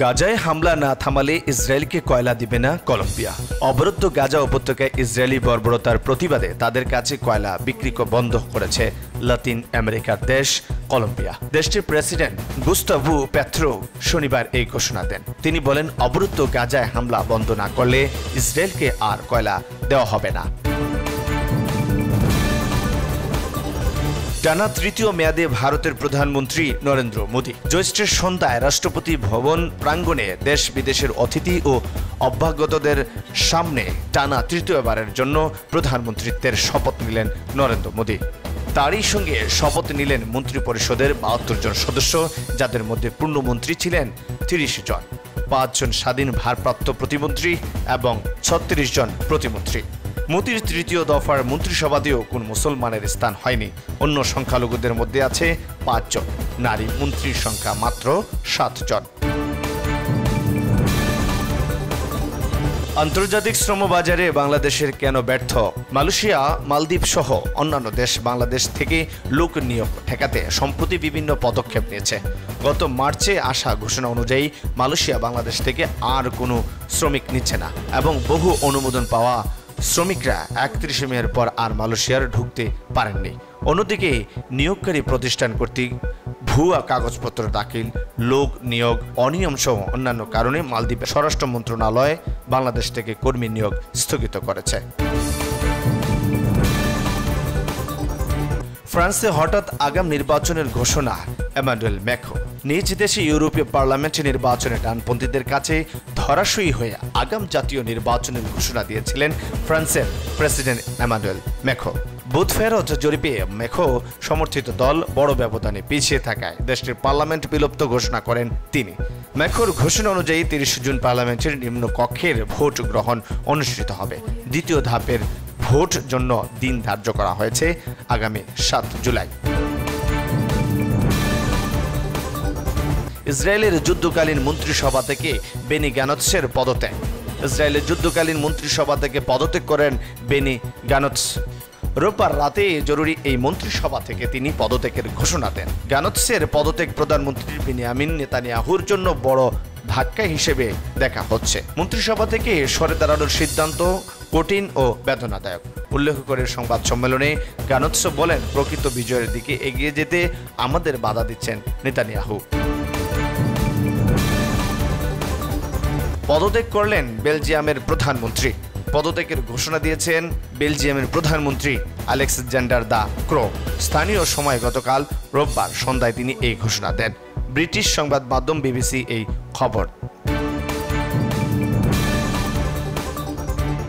গাজায় হামলা না থামালে ইসরায়েলকে কয়লা দিবে না কলম্বিয়া। অবরুদ্ধ গাজা উপত্যকায় ইসরায়েলি বর্বরতার প্রতিবাদে তাদের কাছে কয়লা বিক্রি বন্ধ করেছে লাতিন আমেরিকার দেশ কলম্বিয়া। দেশটির প্রেসিডেন্ট গুস্তাভো পেট্রো শনিবার এই ঘোষণা দেন। তিনি বলেন, অবরুদ্ধ গাজায় হামলা বন্ধ না করলে ইসরায়েলকে আর কয়লা দেওয়া হবে না। টানা তৃতীয় মেয়াদে ভারতের প্রধানমন্ত্রী নরেন্দ্র মোদী জ্যৈষ্ঠের সন্ধ্যায় রাষ্ট্রপতি ভবন প্রাঙ্গণে দেশ বিদেশের অতিথি ও অভ্যাগতদের সামনে টানা তৃতীয়বারের জন্য প্রধানমন্ত্রীত্বের শপথ নিলেন নরেন্দ্র মোদী। তারই সঙ্গে শপথ নিলেন মন্ত্রিপরিষদের ৭২ জন সদস্য, যাদের মধ্যে পূর্ণমন্ত্রী ছিলেন ৩০ জন, ৫ জন স্বাধীন ভারপ্রাপ্ত প্রতিমন্ত্রী এবং ৩৬ জন প্রতিমন্ত্রী। মোদীর তৃতীয় দফার মন্ত্রিসভাতেও কোন মুসলমানের স্থান হয়নি। অন্য সংখ্যালঘুদের মধ্যে আছে ৫ জন, নারী মন্ত্রীর সংখ্যা মাত্র ৭ জন। আন্তর্জাতিক শ্রম বাজারে বাংলাদেশের কেন ব্যর্থ? মালয়েশিয়া, মালদ্বীপ সহ অন্যান্য দেশ বাংলাদেশ থেকে লোক নিয়োগ ঠেকাতে সম্প্রতি বিভিন্ন পদক্ষেপ নিয়েছে। গত মার্চে আসা ঘোষণা অনুযায়ী মালয়েশিয়া বাংলাদেশ থেকে আর কোনো শ্রমিক নিচ্ছে না এবং বহু অনুমোদন পাওয়া শ্রমিকরা ৩১ মের পর আর মালয়েশিয়ার ঢুকতে পারেননি। অন্যদিকে নিয়োগকারী প্রতিষ্ঠান কর্তৃক ভুয়া কাগজপত্র দাখিল, লোক নিয়োগ অনিয়ম সহ অন্যান্য কারণে মালদ্বীপের স্বরাষ্ট্র মন্ত্রণালয় বাংলাদেশ থেকে কর্মী নিয়োগ স্থগিত করেছে। ফ্রান্সে হঠাৎ আগাম নির্বাচনের ঘোষণা এমানুয়েল ম্যাক্রো। নিজ দেশে ইউরোপীয় পার্লামেন্ট নির্বাচনে ডানপন্থীদের কাছে ধরাশয়ী হয়ে আগাম জাতীয় নির্বাচনের ঘোষণা দিয়েছিলেন ফ্রান্সের প্রেসিডেন্ট এমানুয়েল ম্যাক্রো। বুথ ফেরত জরিপে ম্যাক্রো সমর্থিত দল বড় ব্যবধানে পিছিয়ে থাকায় দেশটির পার্লামেন্ট বিলুপ্ত ঘোষণা করেন তিনি। ম্যাক্রোর ঘোষণা অনুযায়ী ৩০ জুন পার্লামেন্টের নিম্ন কক্ষের ভোট গ্রহণ অনুষ্ঠিত হবে। দ্বিতীয় ধাপের ভোট জন্য দিন ধার্য করা হয়েছে আগামী ৭ জুলাই। ইসরায়েলের যুদ্ধকালীন মন্ত্রিসভা থেকে বেনি গানৎসের পদত্যাগ। ইসরায়েলের যুদ্ধকালীন মন্ত্রিসভা থেকে পদত্যাগ করেন বেনি গানৎস। রোববার রাতে জরুরি এই মন্ত্রিসভা থেকে তিনি পদত্যাগের ঘোষণা দেন। গানৎসের পদত্যাগ প্রধানমন্ত্রী বেনিয়ামিন নেতানিয়াহুর জন্য বড় ধাক্কা হিসেবে দেখা হচ্ছে। মন্ত্রিসভা থেকে সরে দাঁড়ানোর সিদ্ধান্ত কঠিন ও বেদনাদায়ক উল্লেখ করে সংবাদ সম্মেলনে গানৎস বলেন, প্রকৃত বিজয়ের দিকে এগিয়ে যেতে আমাদের বাধা দিচ্ছেন নেতানিয়াহু। পদত্যাগ করলেন বেলজিয়ামের প্রধানমন্ত্রী। পদত্যাগের ঘোষণা দিয়েছেন বেলজিয়ামের প্রধানমন্ত্রী আলেক্সান্ডার দা ক্রো। স্থানীয় সময় গতকাল রোববার সন্ধ্যায় তিনি এই ঘোষণা দেন। ব্রিটিশ সংবাদ মাধ্যম বিবিসি এই খবর